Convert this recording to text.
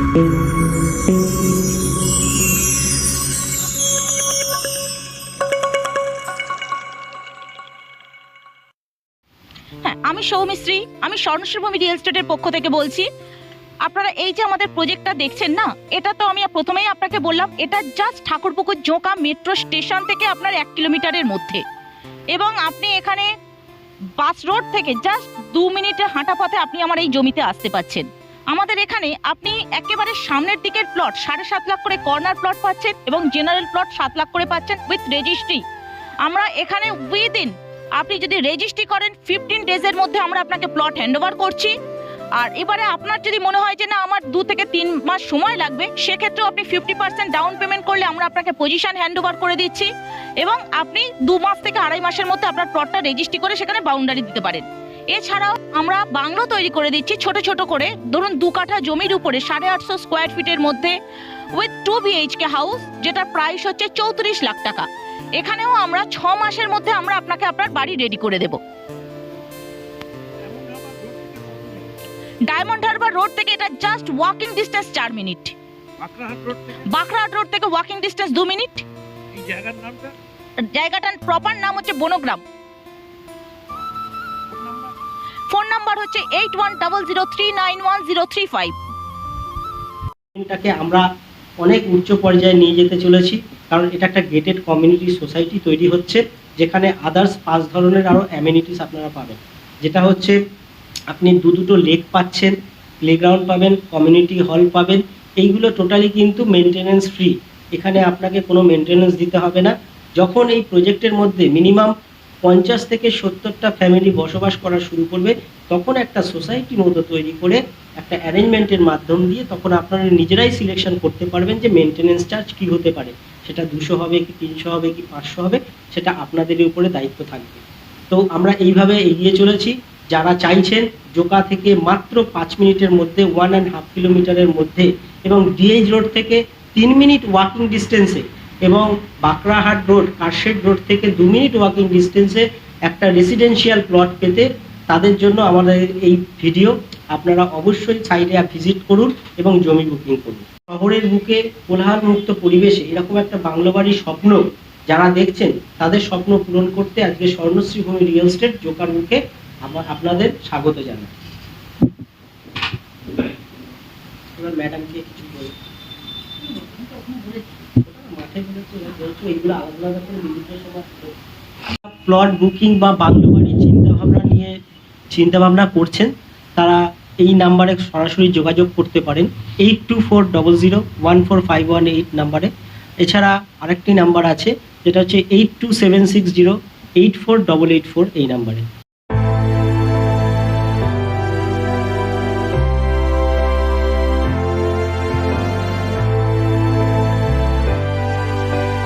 হ্যাঁ, আমি সৌমিশ্রী, আমি স্বর্ণশ্রী ভূমি রিয়েল এস্টেটের পক্ষ থেকে বলছি। আপনারা এই যে আমাদের প্রজেক্টটা দেখছেন না, এটা তো আমি প্রথমেই আপনাকে বললাম, এটা just Thakurpukur Joka metro station থেকে আপনার 1 কিলোমিটারের মধ্যে, এবং আপনি এখানে বাস রোড থেকে জাস্ট 2 মিনিটের হাঁটা পথে আপনি আমার এই জমিতে আসতে পাচ্ছেন। আমাদের এখানে আপনি একেবারে সামনের দিকের প্লট 7.5 লাখ করে কর্নার প্লট পাচ্ছেন, এবং জেনারেল প্লট 7 লাখ করে পাচ্ছেন উইথ রেজিস্ট্রি। আমরা এখানে উইদিন, আপনি যদি রেজিস্ট্রি করেন 15 ডেজের মধ্যে আমরা আপনাকে প্লট হ্যান্ডওভার করছি। আর এবারে আপনার যদি মনে হয় যে না আমার 2 থেকে 3 মাস সময় লাগবে, সেক্ষেত্রেও আপনি 50% ডাউন পেমেন্ট করলে আমরা আপনাকে পজিশন হ্যান্ডওভার করে দিচ্ছি, এবং আপনি 2 মাস থেকে 2.5 মাসের মধ্যে আপনার প্লটটা রেজিস্ট্রি করে সেখানে বাউন্ডারি দিতে পারেন। এছাড়াও আমরা বাংলো তৈরি করে দিচ্ছি ছোট ছোট করে, ধরুন 2 কাঠা জমির উপরে 850 স্কোয়ার ফিটের মধ্যে উইথ 2 BHK হাউস, যেটার প্রাইস হচ্ছে 34 লাখ টাকা। এখানেও আমরা 6 মাসের মধ্যে আমরা আপনাকে আপনার বাড়ি রেডি করে দেব। ডায়মন্ড হারবার রোড থেকে এটা just walking distance 4 minute. Bakrahat road থেকে ওয়াকিং ডিস্টেন্স 2 মিনিট। এই জায়গার নামটা? জায়গাটার প্রপার নাম হচ্ছে বনগ্রাম। ফোন নাম্বার হচ্ছে 8100391035। এটাকে আমরা অনেক উচ্চ পর্যায়ে নিয়ে যেতে চলেছি, কারণ এটা একটা গেটেড কমিউনিটি সোসাইটি তৈরি হচ্ছে, যেখানে আদার্স 5 ধরনের আরও অ্যামেনিটিস আপনারা পাবেন। যেটা হচ্ছে আপনি দুটো লেক পাচ্ছেন, প্লেগ্রাউন্ড পাবেন, কমিউনিটি হল পাবেন। এইগুলো টোটালি কিন্তু মেনটেনেন্স ফ্রি, এখানে আপনাকে কোনো মেনটেনেন্স দিতে হবে না। যখন এই প্রজেক্টের মধ্যে মিনিমাম 50 থেকে 70টা ফ্যামিলি বসবাস করা শুরু করবে, তখন একটা সোসাইটির মতো তৈরি করে একটা অ্যারেঞ্জমেন্টের মাধ্যম দিয়ে তখন আপনারা নিজেরাই সিলেকশন করতে পারবেন যে মেনটেনেন্স চার্জ কী হতে পারে, সেটা 200 হবে কি 300 হবে কি 500 হবে, সেটা আপনাদের উপরে দায়িত্ব থাকবে। তো আমরা এইভাবে এগিয়ে চলেছি। যারা চাইছেন জোকা থেকে মাত্র 5 মিনিটের মধ্যে 1.5 কিলোমিটারের মধ্যে, এবং ডিএইচ রোড থেকে 3 মিনিট ওয়াকিং ডিস্টেন্সে, এবং বাকরাহাট রোড কারশেড রোড থেকে 2 মিনিট ওয়াকিং ডিস্টেন্সে একটা রেসিডেন্সিয়াল প্লট পেতে, তাদের জন্য আমাদের এই ভিডিও। আপনারা অবশ্যই সাইটে ভিজিট করুন এবং জমি বুকিং করুন। শহরের বুকে কোলাহল মুক্ত পরিবেশে এরকম একটা বাংলো বাড়ির স্বপ্ন যারা দেখছেন, তাদের স্বপ্ন পূরণ করতে আজকে স্বর্ণশ্রী ভূমি রিয়েল এস্টেট জোকার বুকে আপনাদের স্বাগত জানাই। এবার ম্যাডামকে কিছু বলুন। প্লট বুকিং বা বাংলো বাড়ির চিন্তাভাবনা করছেন, তারা এই নাম্বারে সরাসরি যোগাযোগ করতে পারেন 8240014518 নাম্বারে। এছাড়া আরেকটি নাম্বার আছে, যেটা হচ্ছে 8276084884 এই নাম্বারে।